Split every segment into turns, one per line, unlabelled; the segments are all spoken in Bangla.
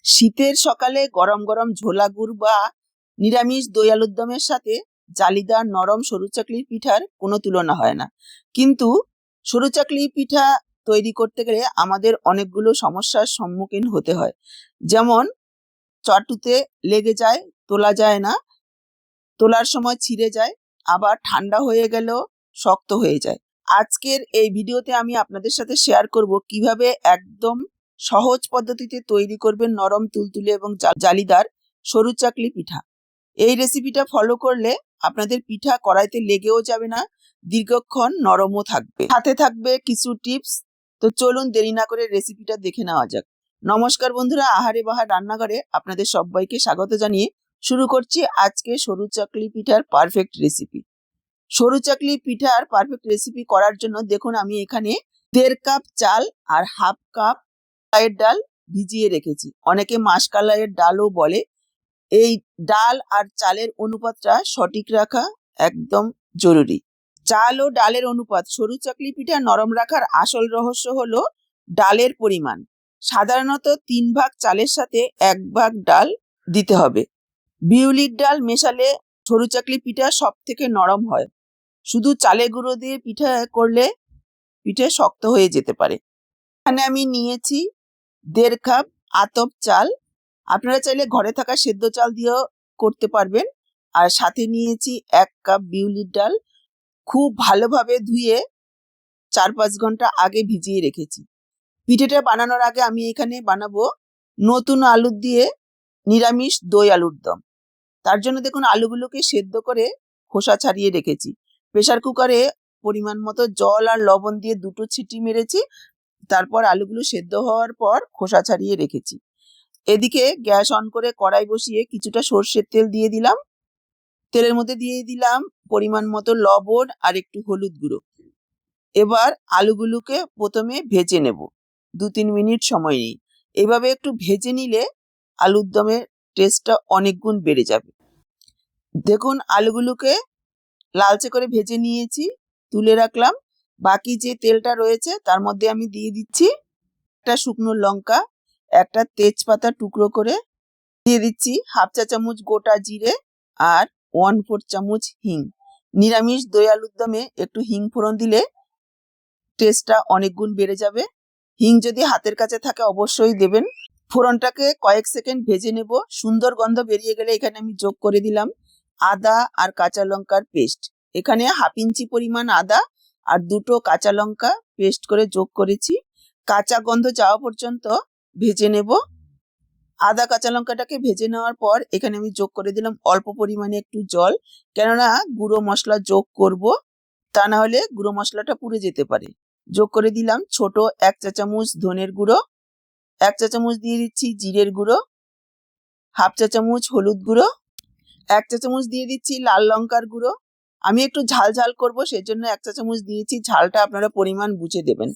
শীতের সকালে গরম গরম ঝোলা গুড় বা নিরামিষ দই আলুর দমের সাথে জালিদার নরম সরু চাকলির পিঠার কোনো তুলনা হয় না। কিন্তু সরু চাকলি পিঠা তৈরি করতে গেলে আমাদের অনেকগুলো সমস্যার সম্মুখীন হতে হয়। যেমন চটুতে লেগে যায়, তোলা যায় না, তোলার সময় ছিঁড়ে যায়, আবার ঠান্ডা হয়ে গেলেও শক্ত হয়ে যায়। আজকের এই ভিডিওতে আমি আপনাদের সাথে শেয়ার করব কিভাবে একদম সহজ পদ্ধতিতে তৈরি করবেন নরম তুলতুলে এবং জালিদার সরু চাকলি পিঠা। এই রেসিপিটা ফলো করলে আপনাদের পিঠা কড়াইতে লেগেও যাবে না, দীর্ঘক্ষণ নরমও থাকবে। সাথে থাকবে কিছু টিপস। তো চলুন দেরি না করে রেসিপিটা দেখে নেওয়া যাক। নমস্কার বন্ধুরা, আহারে বাহার রান্নাঘরে আপনাদের সবাইকে স্বাগত জানিয়ে শুরু করছি আজকে সরু চাকলি পিঠার পারফেক্ট রেসিপি। সরু চাকলি পিঠার পারফেক্ট রেসিপি করার জন্য দেখুন আমি এখানে 1.5 কাপ চাল আর 1/2 কাপ কলাইয়ের ডাল ভিজিয়ে রেখেছি। অনেকে মাসকলাইয়ের ডালও বলে। এই ডাল আর চালের অনুপাতটা সঠিক রাখা একদম জরুরি। চাল ও ডালের অনুপাত সরু চাকলি পিঠা নরম রাখার আসল রহস্য হলো ডালের পরিমাণ। সাধারণত 3 ভাগ চালের সাথে 1 ভাগ ডাল দিতে হবে। বিউলির ডাল মেশালে সরু চাকলি পিঠা সব থেকে নরম হয়। শুধু চালের গুঁড়ো দিয়ে পিঠা করলে পিঠে শক্ত হয়ে যেতে পারে। এখানে আমি নিয়েছি 1.5 কাপ আতপ চাল। আপনারা চাইলে ঘরে থাকা সেদ্ধ চাল দিয়েও করতে পারবেন। আর সাথে নিয়েছি 1 কাপ বিউলির ডাল। খুব ভালোভাবে ধুয়ে 4-5 ঘন্টা আগে ভিজিয়ে রেখেছি। পিঠেটা বানানোর আগে আমি এখানে বানাবো নতুন আলু দিয়ে নিরামিষ দই আলুর দম। তার জন্য দেখুন আলুগুলোকে সেদ্ধ করে খোসা ছাড়িয়ে রেখেছি। প্রেসার কুকারে পরিমাণ মতো জল আর লবণ দিয়ে 2 সিটি মেরেছি। তারপর আলুগুলো সেদ্ধ হওয়ার পর খোসা ছাড়িয়ে রেখেছি। এদিকে গ্যাস অন করে কড়াই বসিয়ে কিছুটা সর্ষের তেল দিয়ে দিলাম। তেলের মধ্যে দিয়ে দিলাম পরিমাণ মতো লবণ আর একটু হলুদ গুঁড়ো। এবার আলুগুলোকে প্রথমে ভেজে নেব। 2-3 মিনিট সময় নিই। এভাবে একটু ভেজে নিলে আলুর দমের টেস্টটা অনেক গুণ বেড়ে যাবে। দেখুন আলুগুলোকে লালচে করে ভেজে নিয়েছি, তুলে রাখলাম। বাকি যে তেলটা রয়েছে তার মধ্যে আমি দিয়ে দিচ্ছি একটা শুকনো লঙ্কা, একটা তেজপাতা টুকরো করে দিয়ে দিচ্ছি, 1/2 চা চামচ গোটা জিরে আর 1/4 চামচ হিং। নিরামিষ দই আলুর দমে একটু হিং ফোড়ন দিলে টেস্টটা অনেক গুণ বেড়ে যাবে। হিং যদি হাতের কাছে থাকে অবশ্যই দেবেন। ফোড়নটাকে কয়েক সেকেন্ড ভেজে নেব। সুন্দর গন্ধ বেরিয়ে গেলে এখানে আমি যোগ করে দিলাম আদা আর কাঁচা লঙ্কার পেস্ট। এখানে 1/2 ইঞ্চি পরিমাণ আদা আর 2 কাঁচা লঙ্কা পেস্ট করে যোগ করেছি। কাঁচা গন্ধ যাওয়া পর্যন্ত ভেজে নেব। আদা কাঁচা লঙ্কাটাকে ভেজে নেওয়ার পর এখানে আমি যোগ করে দিলাম অল্প পরিমাণে একটু জল, কেননা গুঁড়ো মশলা যোগ করব, তা না হলে গুঁড়ো মশলাটা পুড়ে যেতে পারে। যোগ করে দিলাম ছোট 1 চা চামচ ধনের গুঁড়ো, 1 চা চামচ দিয়ে দিচ্ছি জিরের গুঁড়ো, 1/2 চা চামচ হলুদ গুঁড়ো, 1 চা চামচ দিয়ে দিচ্ছি লাল লঙ্কার গুঁড়ো। আমি একটু ঝাল ঝাল করবো সেজন্য 1 চা চামচ দিয়েছি, ঝালটা আপনারা পরিমাণ বুঝে দেবেন।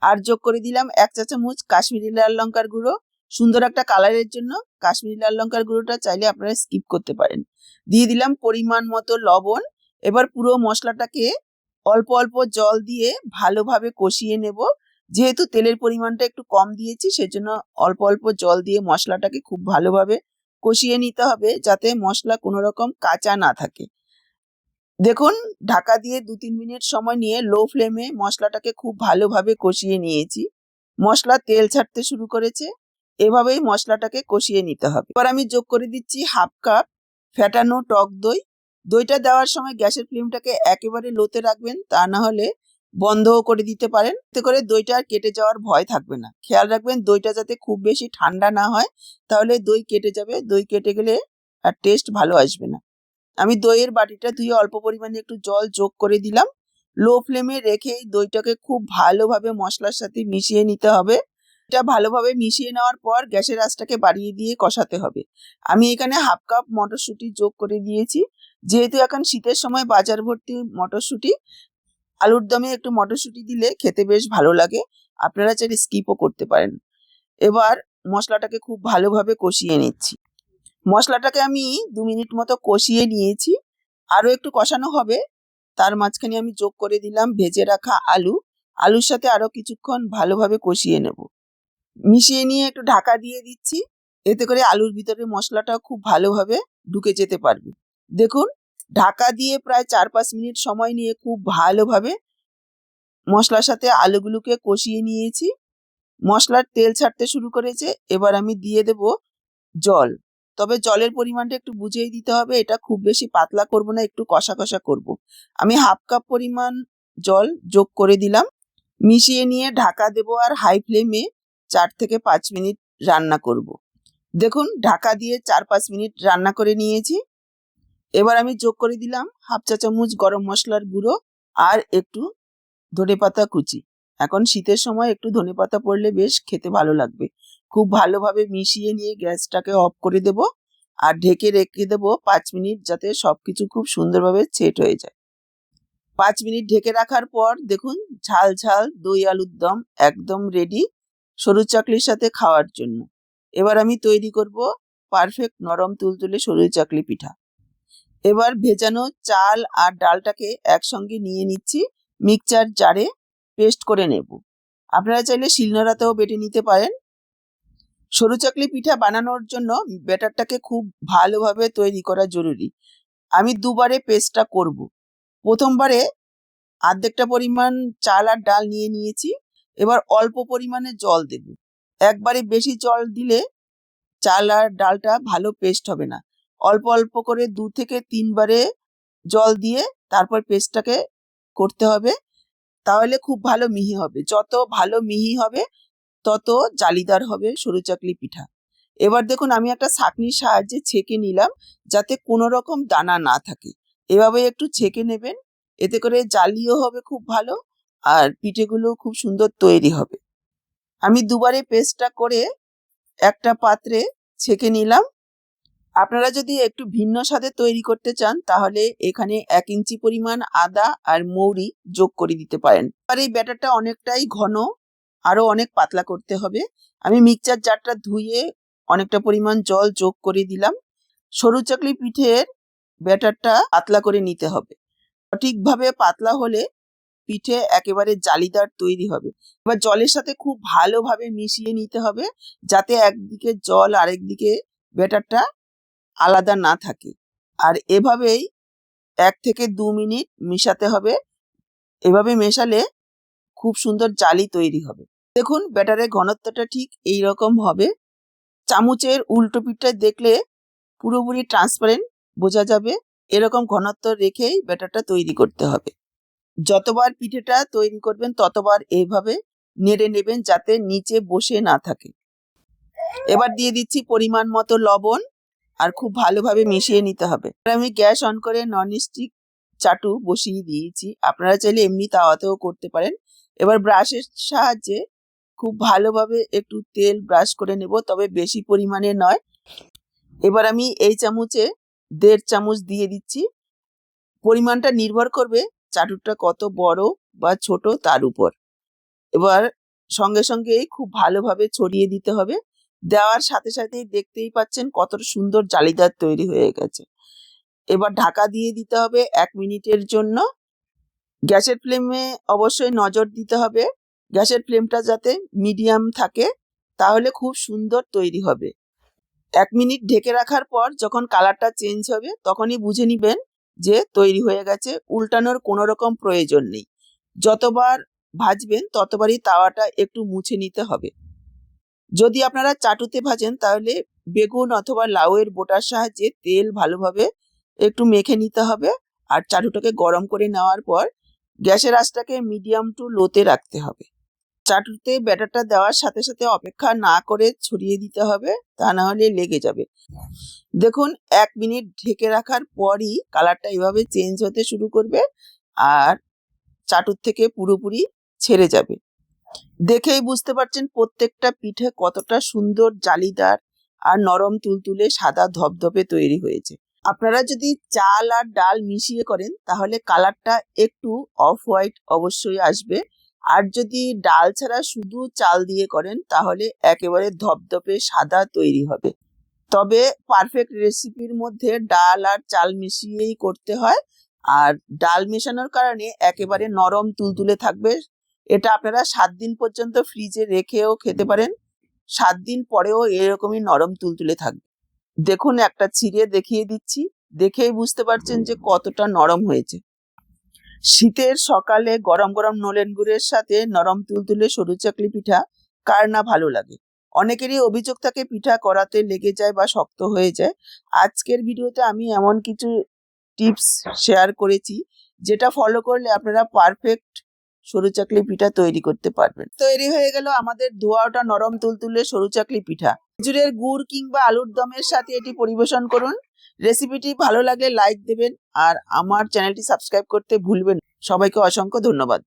আর যোগ করে দিলাম 1 চা চামচ কাশ্মীরি লাল লঙ্কার গুঁড়ো। সুন্দর একটা কালারের জন্য কাশ্মীরি লাল লঙ্কার গুঁড়োটা চাইলে আপনারা স্কিপ করতে পারেন। দিয়ে দিলাম পরিমাণ মতো লবণ। এবার পুরো মশলাটাকে অল্প অল্প জল দিয়ে ভালোভাবে কষিয়ে নেব। যেহেতু তেলের পরিমাণটা একটু কম দিয়েছি সেজন্য অল্প অল্প জল দিয়ে মশলাটাকে খুব ভালোভাবে কষিয়ে নিতে হবে, যাতে মশলা কোনো রকম কাঁচা না থাকে। দেখুন ঢাকা দিয়ে 2-3 মিনিট সময় নিয়ে লো ফ্লেমে মশলাটাকে খুব ভালোভাবে কষিয়ে নিয়েছি। মশলা তেল ছাড়তে শুরু করেছে। এভাবেই মশলাটাকে কষিয়ে নিতে হবে। এবার আমি যোগ করে দিচ্ছি 1/2 কাপ ফ্যাটানো টক দই। দইটা দেওয়ার সময় গ্যাসের ফ্লেমটাকে একেবারে লোতে রাখবেন, তা না হলে বন্ধও করে দিতে পারেন। এতে করে দইটা আর কেটে যাওয়ার ভয় থাকবে না। খেয়াল রাখবেন দইটা যাতে খুব বেশি ঠান্ডা না হয়, তাহলে দই কেটে যাবে। দই কেটে গেলে আর টেস্ট ভালো আসবে না। আমি দইয়ের বাটিটা ধুয়ে অল্প পরিমাণে একটু জল যোগ করে দিলাম। লো ফ্লেমে রেখে দইটাকে খুব ভালোভাবে মশলার সাথে মিশিয়ে নিতে হবে। এটা ভালোভাবে মিশিয়ে নেওয়ার পর গ্যাসের আঁচটাকে বাড়িয়ে দিয়ে কষাতে হবে। আমি এখানে 1/2 কাপ মটরশুঁটি যোগ করে দিয়েছি। যেহেতু এখন শীতের সময় বাজার ভর্তি মটরশুঁটি, আলুর দমে একটু মটরশুঁটি দিলে খেতে বেশ ভালো লাগে। আপনারা চাইলে স্কিপও করতে পারেন। এবার মশলাটাকে খুব ভালোভাবে কষিয়ে নিচ্ছি। মশলাটাকে আমি 2 মিনিট মতো কষিয়ে নিয়েছি। আরও একটু কষানো হবে। তার মাঝখানে আমি যোগ করে দিলাম ভেজে রাখা আলু। আলুর সাথে আরও কিছুক্ষণ ভালোভাবে কষিয়ে নেব। মিশিয়ে নিয়ে একটু ঢাকা দিয়ে দিচ্ছি। এতে করে আলুর ভিতরে মশলাটা খুব ভালোভাবে ঢুকে যেতে পারবে। দেখুন, ঢাকা দিয়ে প্রায় 4-5 মিনিট সময় নিয়ে খুব ভালোভাবে মশলার সাথে আলুগুলোকে কষিয়ে নিয়েছি। মশলার তেল ছাড়তে শুরু করেছে। এবার আমি দিয়ে দেব জল। তবে জলের পরিমাণটা একটু বুঝেই দিতে হবে। এটা খুব বেশি পাতলা করব না, একটু কষা কষা করব। আমি 1/2 কাপ পরিমাণ জল যোগ করে দিলাম। মিশিয়ে নিয়ে ঢাকা দেব আর হাই ফ্লেমে 4 থেকে 5 মিনিট রান্না করব। দেখুন, ঢাকা দিয়ে 4-5 মিনিট রান্না করে নিয়েছি। এবার আমি যোগ করে দিলাম 1/2 চা চামচ গরম মশলার গুঁড়ো আর একটু ধনেপাতা কুচি। এখন শীতের সময় একটু ধনেপাতা পড়লে বেশ খেতে ভালো লাগবে। খুব ভালোভাবে মিশিয়ে নিয়ে গ্যাসটাকে অফ করে দেব আর ঢেকে রেখে দেব 5 মিনিট, যাতে সবকিছু খুব সুন্দরভাবে সেট হয়ে যায়। 5 মিনিট ঢেকে রাখার পর দেখুন, ঝাল ঝাল দই আলুর দম একদম রেডি সরু চাকলির সাথে খাওয়ার জন্য। এবার আমি তৈরি করব পারফেক্ট নরম তুলতুলে সরু চাকলি পিঠা। এবার ভেজানো চাল আর ডালটাকে একসঙ্গে নিয়ে নিচ্ছি, মিক্সচার জারে পেস্ট করে নেব। আপনারা চাইলে শিলনোড়াতেও বেটে নিতে পারেন। সরু চাকলি পিঠা বানানোর জন্য ব্যাটারটাকে খুব ভালোভাবে তৈরি করা জরুরি। আমি দুবারে পেস্টটা করব। প্রথমবারে অর্ধেকটা পরিমাণ চাল আর ডাল নিয়ে নিয়েছি। এবার অল্প পরিমাণে জল দেব। একবারে বেশি জল দিলে চাল আর ডালটা ভালো পেস্ট হবে না। অল্প অল্প করে 2 থেকে 3 বারে জল দিয়ে তারপর পেস্টটাকে করতে হবে, তাহলে খুব ভালো মিহি হবে। যত ভালো মিহি হবে তত জালিদার হবে সরু চাকলি পিঠা। এবার দেখুন, আমি একটা ছাঁকনির সাহায্যে ছেঁকে নিলাম, যাতে কোনো রকম দানা না থাকে। এভাবে একটু ছেঁকে নেবেন, এতে করে জালিও হবে খুব ভালো আর পিঠেগুলো খুব সুন্দর তৈরি হবে। আমি দুবারে পেস্টটা করে একটা পাত্রে ছেঁকে নিলাম। আপনারা যদি একটু ভিন্ন স্বাদে তৈরি করতে চান তাহলে এখানে 1 ইঞ্চি পরিমাণ আদা আর মৌরি যোগ করে দিতে পারেন। আর এই ব্যাটারটা অনেকটাই ঘন, আরো অনেক পাতলা করতে হবে। আমি মিক্সচার জারটা ধুয়ে অনেকটা পরিমাণ জল যোগ করে দিলাম। সরু চাকলি পিঠের ব্যাটারটা পাতলা করে নিতে হবে। সঠিকভাবে পাতলা হলে পিঠে একেবারে জালিদার তৈরি হবে। এবার জলের সাথে খুব ভালোভাবে মিশিয়ে নিতে হবে, যাতে একদিকে জল আরেকদিকে ব্যাটারটা আলাদা না থাকে। আর এভাবেই 1 থেকে 2 মিনিট মিশাতে হবে। এভাবে মেশালে খুব সুন্দর জালি তৈরি হবে। দেখুন, ব্যাটারের ঘনত্বটা ঠিক এই রকম হবে। চামচের উল্টো পিঠটা দেখলে পুরোপুরি ট্রান্সপারেন্ট বোঝা যাবে। এরকম ঘনত্ব রেখেই ব্যাটারটা তৈরি করতে হবে। যতবার পিঠেটা তৈরি করবেন ততবার এইভাবে নেড়ে নেবেন, যাতে নিচে বসে না থাকে। এবার দিয়ে দিচ্ছি পরিমাণ মতো লবণ আর খুব ভালোভাবে মিশিয়ে নিতে হবে। আমি গ্যাস অন করে ননস্টিক চাটু বসিয়ে দিয়েছি। আপনারা চাইলে এমনি তাওয়াতেও করতে পারেন। এবার ব্রাশের সাহায্যে খুব ভালোভাবে একটু তেল ব্রাশ করে নেব, তবে বেশি পরিমাণে নয়। এবার আমি এই চামচে 1.5 চামচ দিয়ে দিচ্ছি। পরিমাণটা নির্ভর করবে চাটুটা কত বড় বা ছোট তার উপর। এবার সঙ্গে সঙ্গেই খুব ভালোভাবে ছড়িয়ে দিতে হবে। দেওয়ার সাথে সাথেই দেখতেই পাচ্ছেন কত সুন্দর জালিদার তৈরি হয়ে গেছে। এবার ঢাকা দিয়ে দিতে হবে 1 মিনিটের জন্য। গ্যাসের ফ্লেমে অবশ্যই নজর দিতে হবে, গ্যাসের ফ্লেমটা যাতে মিডিয়াম থাকে, তাহলে খুব সুন্দর তৈরি হবে। 1 মিনিট ঢেকে রাখার পর যখন কালারটা চেঞ্জ হবে তখনই বুঝে নিবেন যে তৈরি হয়ে গেছে। উল্টানোর কোনো রকম প্রয়োজন নেই। যতবার ভাজবেন ততবারই তাওয়াটা একটু মুছে নিতে হবে। যদি আপনারা চাটুতে ভাজেন তাহলে বেগুন অথবা লাউয়ের বোটার সাহায্যে তেল ভালোভাবে একটু মেখে নিতে হবে। আর চাটুটাকে গরম করে নেওয়ার পর গ্যাসের আঁচটাকে মিডিয়াম টু লোতে রাখতে হবে। চাটুতে ব্যাটারটা দেওয়ার সাথে সাথে অপেক্ষা না করে ছড়িয়ে দিতে হবে, তা না হলে লেগে যাবে। দেখুন, 1 মিনিট ঢেকে রাখার পরই কালারটা এভাবে চেঞ্জ হতে শুরু করবে আর চাটুর থেকে পুরোপুরি ছেড়ে যাবে। দেখেই বুঝতে পারছেন প্রত্যেকটা পিঠে কতটা সুন্দর জালিদার আর নরম তুলতুলে সাদা ধবধবে তৈরি হয়েছে। আপনারা যদি চাল আর ডাল মিশিয়ে করেন তাহলে কালারটা একটু অফ হোয়াইট অবশ্যই আসবে। আর যদি ডাল ছাড়া শুধু চাল দিয়ে করেন তাহলে একেবারে ধবধবে সাদা তৈরি হবে। তবে পারফেক্ট রেসিপির মধ্যে ডাল আর চাল মিশিয়েই করতে হয়। আর ডাল মেশানোর কারণে একেবারে নরম তুলতুলে থাকবে। এটা আপনারা 7 দিন পর্যন্ত ফ্রিজে রেখেও খেতে পারেন। 7 দিন পরেও এরকমই নরম তুলতুলে থাকবে। দেখুন, একটা ছিঁড়ে দেখিয়ে দিচ্ছি, দেখেই বুঝতে পারছেন যে কতটা নরম হয়েছে। শীতের সকালে গরম গরম নলেন গুড়ের সাথে নরম তুলতুলে সরু চাকলি পিঠা কার না ভালো লাগে। অনেকেরই অভিযোগ থাকে পিঠা করাতে লেগে যায় বা শক্ত হয়ে যায়। আজকের ভিডিওতে আমি এমন কিছু টিপস শেয়ার করেছি যেটা ফলো করলে আপনারা পারফেক্ট সরু চাকলি পিঠা তৈরি করতে পারবেন। তৈরি হয়ে গেল আমাদের ধোয়া ওঠা নরম তুলতুলে সরু চাকলি পিঠা। খেজুরের গুড় কিংবা আলুর দমের সাথে এটি পরিবেশন করুন। রেসিপিটি ভালো লাগলে লাইক দেবেন আর আমার চ্যানেলটি সাবস্ক্রাইব করতে ভুলবেন না। সবাইকে অসংখ্য ধন্যবাদ।